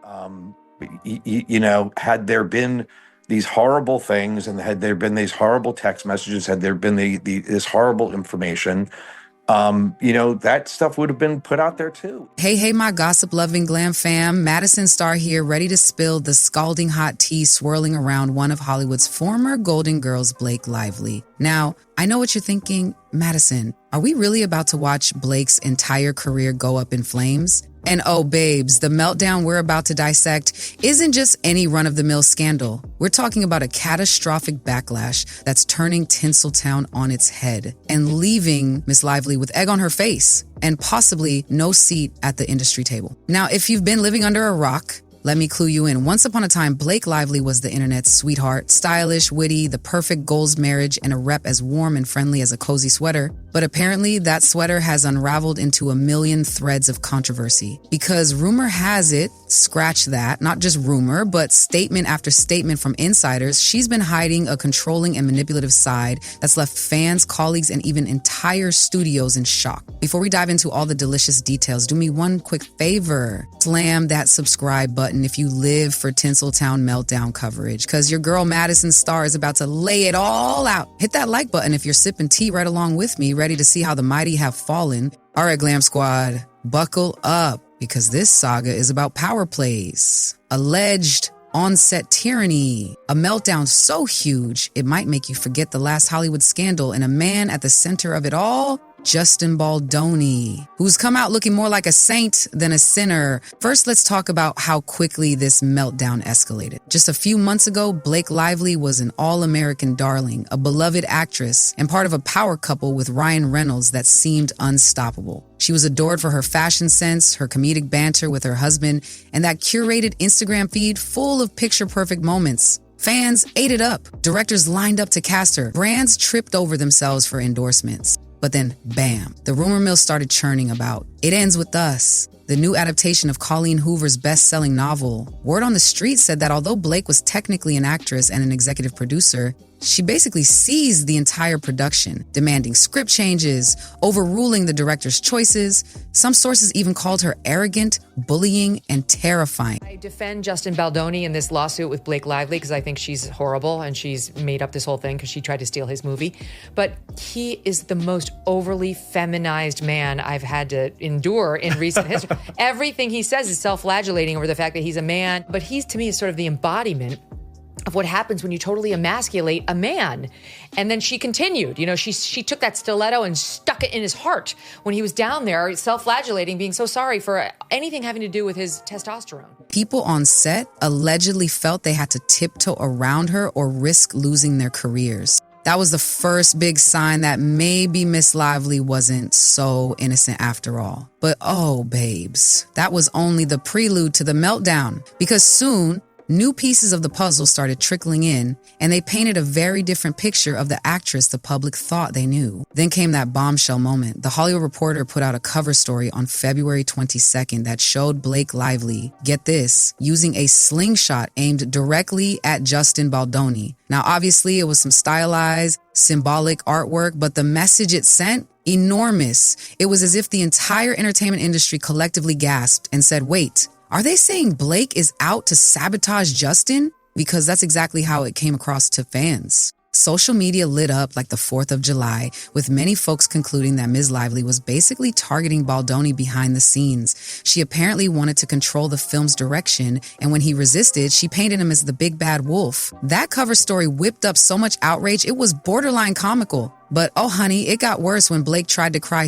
Um, had there been these horrible things, and had there been these horrible text messages, had there been this horrible information, that stuff would have been put out there too. Hey, my gossip-loving glam fam. Madison Starr here, ready to spill the scalding hot tea swirling around one of Hollywood's former Golden Girls, Blake Lively. Now, I know what you're thinking. Madison, are we really about to watch Blake's entire career go up in flames? And oh, babes, the meltdown we're about to dissect isn't just any run-of-the-mill scandal. We're talking about a catastrophic backlash that's turning Tinseltown on its head and leaving Miss Lively with egg on her face and possibly no seat at the industry table. Now, if you've been living under a rock, let me clue you in. Once upon a time, Blake Lively was the internet's sweetheart, stylish, witty, the perfect goals marriage, and a rep as warm and friendly as a cozy sweater. But apparently, that sweater has unraveled into a million threads of controversy. Because rumor has it, scratch that, not just rumor, but statement after statement from insiders, she's been hiding a controlling and manipulative side that's left fans, colleagues, and even entire studios in shock. Before we dive into all the delicious details, do me one quick favor. Slam that subscribe button if you live for Tinseltown meltdown coverage, because your girl Madison Starr is about to lay it all out. Hit that like button if you're sipping tea right along with me, ready to see how the mighty have fallen. All right, Glam Squad, buckle up, because this saga is about power plays, alleged on-set tyranny, a meltdown so huge it might make you forget the last Hollywood scandal, and a man at the center of it all, Justin Baldoni, who's come out looking more like a saint than a sinner. First, let's talk about how quickly this meltdown escalated. Just a few months ago, Blake Lively was an all-American darling, a beloved actress, and part of a power couple with Ryan Reynolds that seemed unstoppable. She was adored for her fashion sense, her comedic banter with her husband, and that curated Instagram feed full of picture-perfect moments. Fans ate it up. Directors lined up to cast her. Brands tripped over themselves for endorsements. But then, bam, the rumor mill started churning about It Ends With Us, the new adaptation of Colleen Hoover's best-selling novel. Word on the street said that although Blake was technically an actress and an executive producer, she basically seized the entire production, demanding script changes, overruling the director's choices. Some sources even called her arrogant, bullying, and terrifying. I defend Justin Baldoni in this lawsuit with Blake Lively because I think she's horrible and she's made up this whole thing because she tried to steal his movie. But he is the most overly feminized man I've had to endure in recent history. Everything he says is self-flagellating over the fact that he's a man. But he's, to me, is sort of the embodiment of what happens when you totally emasculate a man. And then she continued, she took that stiletto and stuck it in his heart when he was down there self-flagellating, being so sorry for anything having to do with his testosterone. People on set allegedly felt they had to tiptoe around her or risk losing their careers. That was the first big sign that maybe Miss Lively wasn't so innocent after all. But oh, babes, that was only the prelude to the meltdown, because soon new pieces of the puzzle started trickling in, and they painted a very different picture of the actress the public thought they knew. Then came that bombshell moment. The Hollywood Reporter put out a cover story on February 22nd that showed Blake Lively, get this, using a slingshot aimed directly at Justin Baldoni. Now, obviously, it was some stylized, symbolic artwork, but the message it sent, enormous. It was as if the entire entertainment industry collectively gasped and said, wait, are they saying Blake is out to sabotage Justin? Because that's exactly how it came across to fans. Social media lit up like the 4th of July, with many folks concluding that Ms. Lively was basically targeting Baldoni behind the scenes. She apparently wanted to control the film's direction, and when he resisted, she painted him as the big bad wolf. That cover story whipped up so much outrage, it was borderline comical. But oh honey, it got worse when Blake tried to cry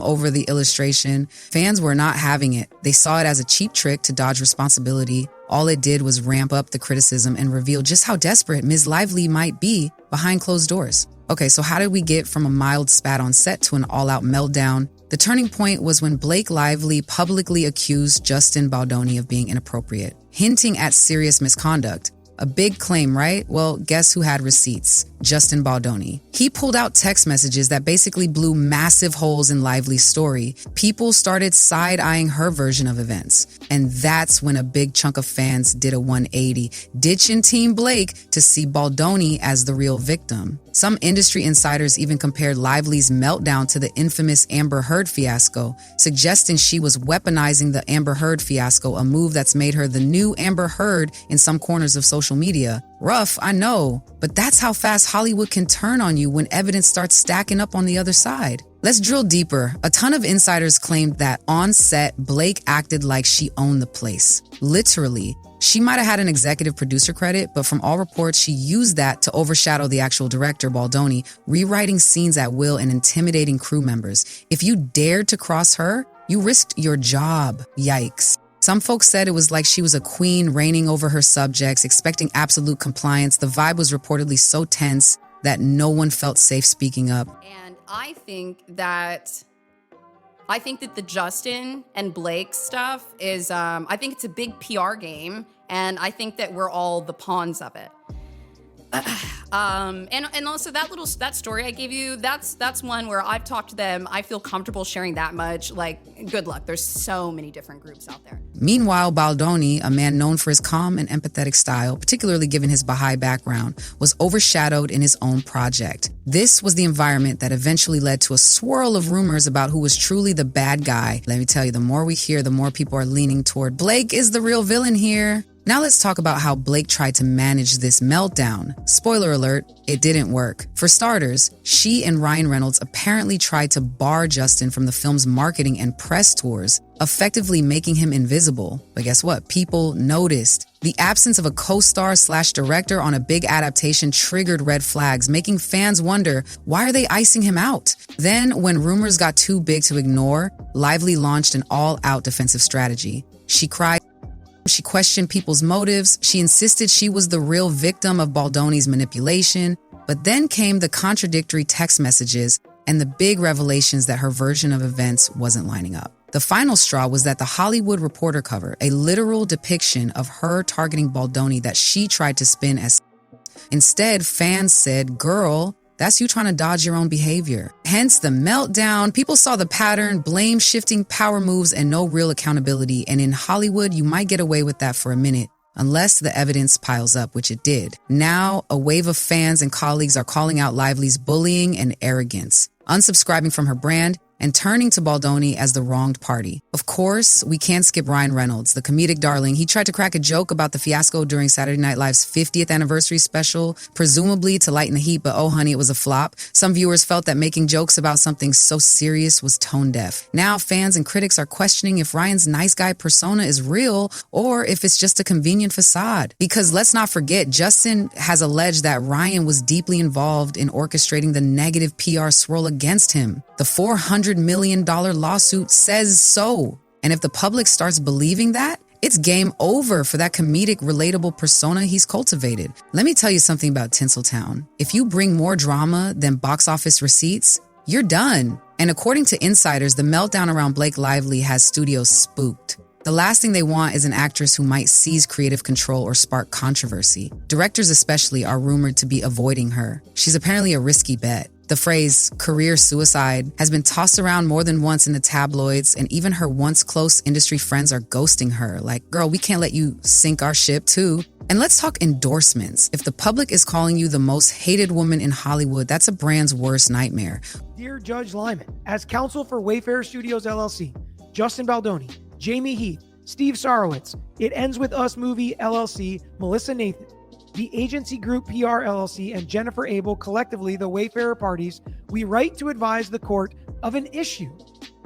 over the illustration. Fans were not having it. They saw it as a cheap trick to dodge responsibility. All it did was ramp up the criticism and reveal just how desperate Ms. Lively might be behind closed doors. Okay, so how did we get from a mild spat on set to an all-out meltdown? The turning point was when Blake Lively publicly accused Justin Baldoni of being inappropriate, hinting at serious misconduct. A big claim, right? Well, guess who had receipts? Justin Baldoni. He pulled out text messages that basically blew massive holes in Lively's story. People started side-eyeing her version of events. And that's when a big chunk of fans did a 180, ditching Team Blake to see Baldoni as the real victim. Some industry insiders even compared Lively's meltdown to the infamous Amber Heard fiasco, suggesting she was weaponizing the Amber Heard fiasco, a move that's made her the new Amber Heard in some corners of social media. Rough, I know, but that's how fast Hollywood can turn on you when evidence starts stacking up on the other side. Let's drill deeper. A ton of insiders claimed that on set, Blake acted like she owned the place. Literally. She might have had an executive producer credit, but from all reports, she used that to overshadow the actual director, Baldoni, rewriting scenes at will and intimidating crew members. If you dared to cross her, you risked your job. Yikes. Some folks said it was like she was a queen reigning over her subjects, expecting absolute compliance. The vibe was reportedly so tense that no one felt safe speaking up. And I think that the Justin and Blake stuff is, I think it's a big PR game, and I think that we're all the pawns of it. And also that story I gave you, that's one where I've talked to them. I feel comfortable sharing that much. Like, good luck. There's so many different groups out there. Meanwhile, Baldoni, a man known for his calm and empathetic style, particularly given his Baha'i background, was overshadowed in his own project. This was the environment that eventually led to a swirl of rumors about who was truly the bad guy. Let me tell you, the more we hear, the more people are leaning toward Blake is the real villain here. Now let's talk about how Blake tried to manage this meltdown. Spoiler alert, it didn't work. For starters, she and Ryan Reynolds apparently tried to bar Justin from the film's marketing and press tours, effectively making him invisible. But guess what? People noticed. The absence of a co-star/director on a big adaptation triggered red flags, making fans wonder, why are they icing him out? Then, when rumors got too big to ignore, Lively launched an all-out defensive strategy. She cried. She questioned people's motives. She insisted she was the real victim of Baldoni's manipulation. But then came the contradictory text messages and the big revelations that her version of events wasn't lining up. The final straw was that the Hollywood Reporter cover, a literal depiction of her targeting Baldoni that she tried to spin as. Instead, fans said, girl, that's you trying to dodge your own behavior. Hence the meltdown. People saw the pattern, blame shifting, power moves, and no real accountability. And in Hollywood, you might get away with that for a minute, unless the evidence piles up, which it did. Now, a wave of fans and colleagues are calling out Lively's bullying and arrogance, unsubscribing from her brand, and turning to Baldoni as the wronged party. Of course, we can't skip Ryan Reynolds, the comedic darling. He tried to crack a joke about the fiasco during Saturday Night Live's 50th anniversary special, presumably to lighten the heat, but oh honey, it was a flop. Some viewers felt that making jokes about something so serious was tone deaf. Now fans and critics are questioning if Ryan's nice guy persona is real or if it's just a convenient facade. Because let's not forget, Justin has alleged that Ryan was deeply involved in orchestrating the negative PR swirl against him. The $400 million lawsuit says so. And if the public starts believing that, it's game over for that comedic, relatable persona he's cultivated. Let me tell you something about Tinseltown. If you bring more drama than box office receipts, you're done. And according to insiders, the meltdown around Blake Lively has studios spooked. The last thing they want is an actress who might seize creative control or spark controversy. Directors especially are rumored to be avoiding her. She's apparently a risky bet. The phrase career suicide has been tossed around more than once in the tabloids, and even her once close industry friends are ghosting her. Like, girl, we can't let you sink our ship too. And let's talk endorsements. If the public is calling you the most hated woman in Hollywood, that's a brand's worst nightmare. Dear Judge Lyman, as counsel for Wayfarer Studios LLC, Justin Baldoni, Jamie Heath, Steve Sarowitz, It Ends With Us Movie LLC, Melissa Nathan, the Agency Group PR LLC, and Jennifer Abel, collectively the Wayfarer parties, we write to advise the court of an issue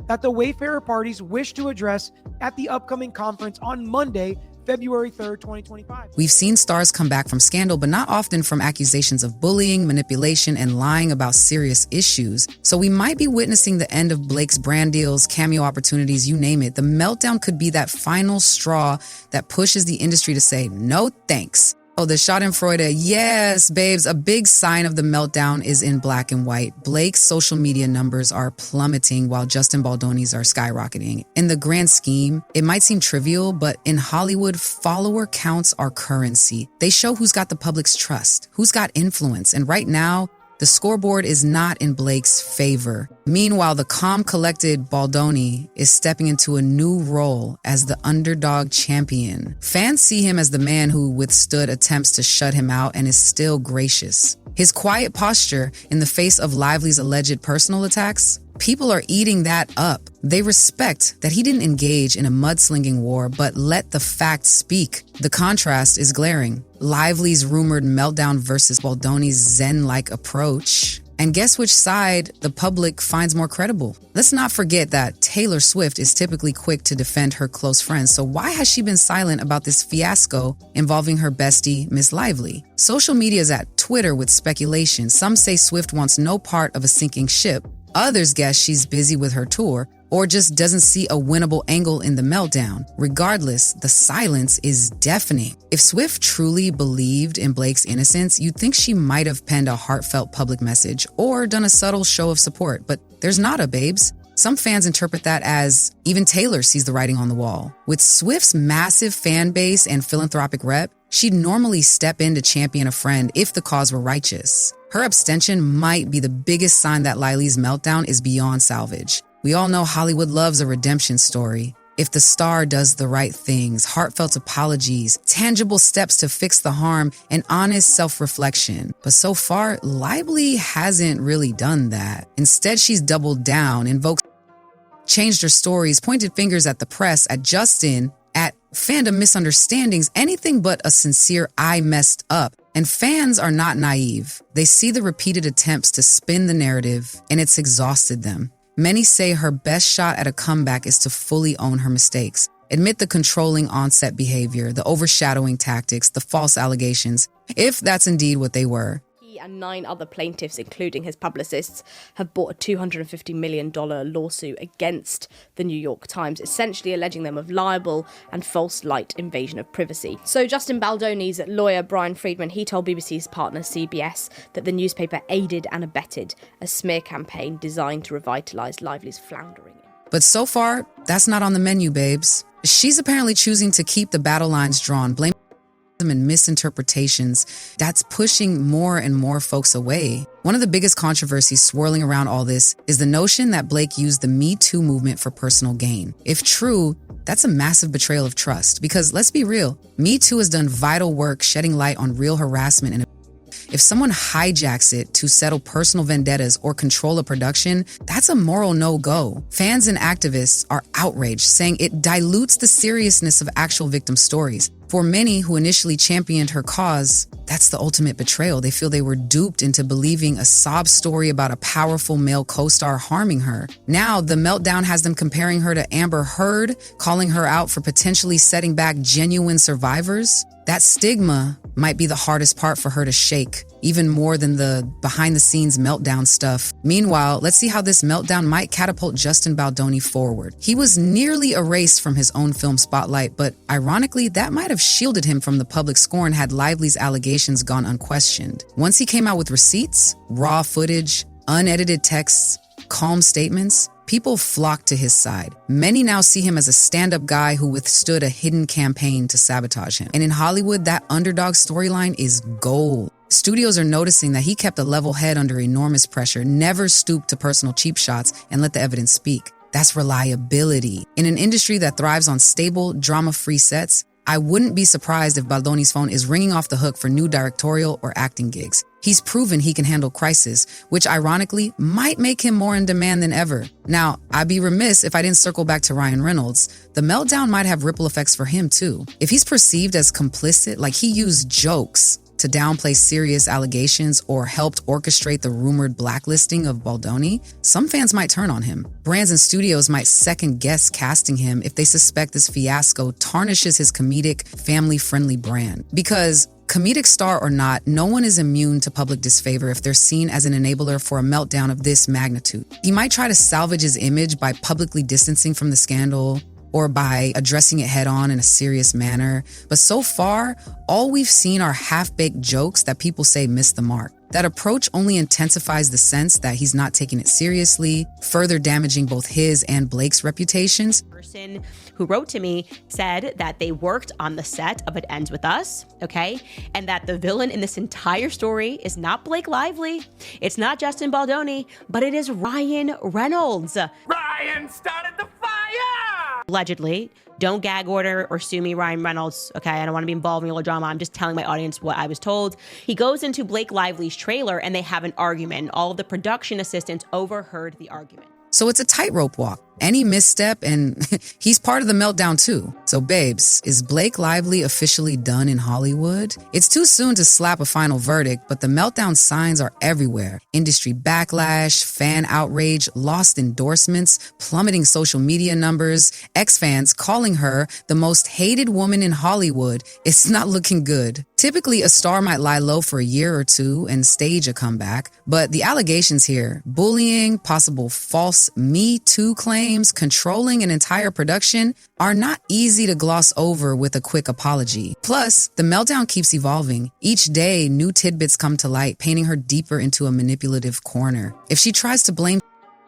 that the Wayfarer parties wish to address at the upcoming conference on Monday, February 3rd, 2025. We've seen stars come back from scandal, but not often from accusations of bullying, manipulation, and lying about serious issues. So we might be witnessing the end of Blake's brand deals, cameo opportunities, you name it. The meltdown could be that final straw that pushes the industry to say, no thanks. Oh, the Schadenfreude. Yes, babes. A big sign of the meltdown is in black and white. Blake's social media numbers are plummeting while Justin Baldoni's are skyrocketing. In the grand scheme, it might seem trivial, but in Hollywood, follower counts are currency. They show who's got the public's trust, who's got influence. And right now, the scoreboard is not in Blake's favor. Meanwhile, the calm, collected Baldoni is stepping into a new role as the underdog champion. Fans see him as the man who withstood attempts to shut him out and is still gracious. His quiet posture in the face of Lively's alleged personal attacks, people are eating that up. They respect that he didn't engage in a mudslinging war, but let the facts speak. The contrast is glaring. Lively's rumored meltdown versus Baldoni's zen-like approach. And guess which side the public finds more credible? Let's not forget that Taylor Swift is typically quick to defend her close friends, so why has she been silent about this fiasco involving her bestie, Miss Lively? Social media is at Twitter with speculation. Some say Swift wants no part of a sinking ship. Others guess she's busy with her tour or just doesn't see a winnable angle in the meltdown. Regardless, the silence is deafening. If Swift truly believed in Blake's innocence, you'd think she might have penned a heartfelt public message or done a subtle show of support, but there's not a babes. Some fans interpret that as even Taylor sees the writing on the wall. With Swift's massive fan base and philanthropic rep, she'd normally step in to champion a friend if the cause were righteous. Her abstention might be the biggest sign that Lively's meltdown is beyond salvage. We all know Hollywood loves a redemption story. If the star does the right things, heartfelt apologies, tangible steps to fix the harm, and honest self-reflection. But so far, Lively hasn't really done that. Instead, she's doubled down, changed her stories, pointed fingers at the press, at Justin, at fandom misunderstandings, anything but a sincere "I messed up." And fans are not naive. They see the repeated attempts to spin the narrative, and it's exhausted them. Many say her best shot at a comeback is to fully own her mistakes, admit the controlling on-set behavior, the overshadowing tactics, the false allegations, if that's indeed what they were. He and 9 other plaintiffs, including his publicists, have brought a $250 million lawsuit against the New York Times, essentially alleging them of libel and false light invasion of privacy. So Justin Baldoni's lawyer, Brian Friedman, he told BBC's partner CBS that the newspaper aided and abetted a smear campaign designed to revitalise Lively's floundering. But so far, that's not on the menu, babes. She's apparently choosing to keep the battle lines drawn, blaming and misinterpretations that's pushing more and more folks away. One of the biggest controversies swirling around all this is the notion that Blake used the Me Too movement for personal gain. If true, that's a massive betrayal of trust because let's be real, Me Too has done vital work shedding light on real harassment and if someone hijacks it to settle personal vendettas or control a production, that's a moral no-go. Fans and activists are outraged, saying it dilutes the seriousness of actual victim stories. For many who initially championed her cause, that's the ultimate betrayal. They feel they were duped into believing a sob story about a powerful male co-star harming her. Now, the meltdown has them comparing her to Amber Heard, calling her out for potentially setting back genuine survivors. That stigma might be the hardest part for her to shake, even more than the behind-the-scenes meltdown stuff. Meanwhile, let's see how this meltdown might catapult Justin Baldoni forward. He was nearly erased from his own film spotlight, but ironically, that might have shielded him from the public scorn had Lively's allegations gone unquestioned. Once he came out with receipts, raw footage, unedited texts, calm statements, people flocked to his side. Many now see him as a stand-up guy who withstood a hidden campaign to sabotage him. And in Hollywood, that underdog storyline is gold. Studios are noticing that he kept a level head under enormous pressure, never stooped to personal cheap shots, and let the evidence speak. That's reliability. In an industry that thrives on stable, drama-free sets, I wouldn't be surprised if Baldoni's phone is ringing off the hook for new directorial or acting gigs. He's proven he can handle crisis, which ironically might make him more in demand than ever. Now, I'd be remiss if I didn't circle back to Ryan Reynolds. The meltdown might have ripple effects for him too. If he's perceived as complicit, like he used jokes to downplay serious allegations or helped orchestrate the rumored blacklisting of Baldoni, some fans might turn on him. Brands and studios might second-guess casting him if they suspect this fiasco tarnishes his comedic, family-friendly brand. Because comedic star or not, no one is immune to public disfavor if they're seen as an enabler for a meltdown of this magnitude. He might try to salvage his image by publicly distancing from the scandal, or by addressing it head on in a serious manner. But so far, all we've seen are half-baked jokes that people say miss the mark. That approach only intensifies the sense that he's not taking it seriously, further damaging both his and Blake's reputations. Person who wrote to me said that they worked on the set of It Ends With Us, okay? And that the villain in this entire story is not Blake Lively, it's not Justin Baldoni, but it is Ryan Reynolds. Ryan started the fire! Allegedly. Don't gag order or sue me, Ryan Reynolds, okay? I don't want to be involved in your drama. I'm just telling my audience what I was told. He goes into Blake Lively's trailer and they have an argument. All of the production assistants overheard the argument. So it's a tightrope walk. Any misstep and he's part of the meltdown too. So babes, is Blake Lively officially done in Hollywood? It's too soon to slap a final verdict, but the meltdown signs are everywhere. Industry backlash, fan outrage, lost endorsements, plummeting social media numbers, ex-fans calling her the most hated woman in Hollywood. It's not looking good. Typically, a star might lie low for a year or two and stage a comeback, but the allegations here, bullying, possible false Me Too claims, controlling an entire production, are not easy to gloss over with a quick apology. Plus, the meltdown keeps evolving. Each day, new tidbits come to light, painting her deeper into a manipulative corner. If she tries to blame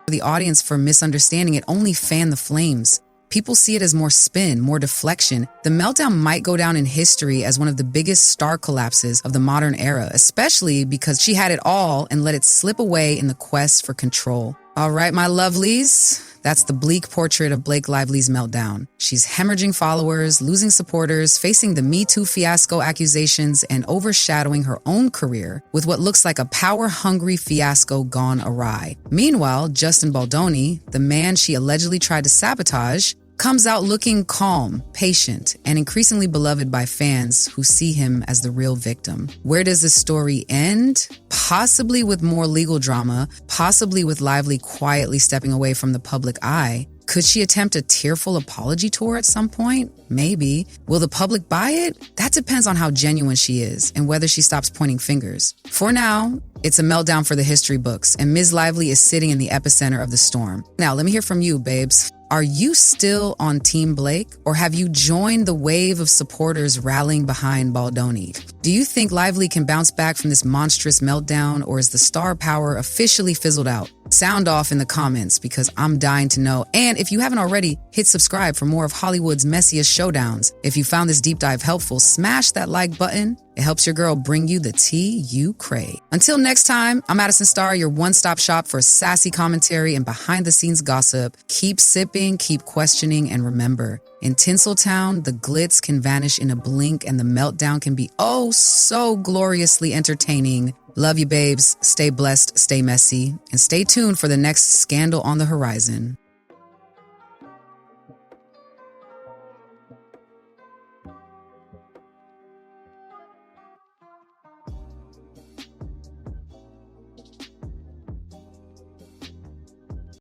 the audience for misunderstanding, it only fans the flames. People see it as more spin, more deflection. The meltdown might go down in history as one of the biggest star collapses of the modern era, especially because she had it all and let it slip away in the quest for control. All right, my lovelies. That's the bleak portrait of Blake Lively's meltdown. She's hemorrhaging followers, losing supporters, facing the Me Too fiasco accusations, and overshadowing her own career with what looks like a power-hungry fiasco gone awry. Meanwhile, Justin Baldoni, the man she allegedly tried to sabotage, comes out looking calm, patient, and increasingly beloved by fans who see him as the real victim. Where does this story end? Possibly with more legal drama, possibly with Lively quietly stepping away from the public eye. Could she attempt a tearful apology tour at some point? Maybe. Will the public buy it? That depends on how genuine she is and whether she stops pointing fingers. For now, it's a meltdown for the history books, and Ms. Lively is sitting in the epicenter of the storm. Now, let me hear from you, babes. Are you still on Team Blake, or have you joined the wave of supporters rallying behind Baldoni? Do you think Lively can bounce back from this monstrous meltdown, or is the star power officially fizzled out? Sound off in the comments because I'm dying to know. And if you haven't already, hit subscribe for more of Hollywood's messiest showdowns. If you found this deep dive helpful, smash that like button. It helps your girl bring you the tea you crave. Until next time, I'm Madison Starr, your one-stop shop for sassy commentary and behind-the-scenes gossip. Keep sipping, keep questioning, and remember, in Tinseltown, the glitz can vanish in a blink and the meltdown can be oh so gloriously entertaining. Love you, babes. Stay blessed, stay messy, and stay tuned for the next scandal on the horizon.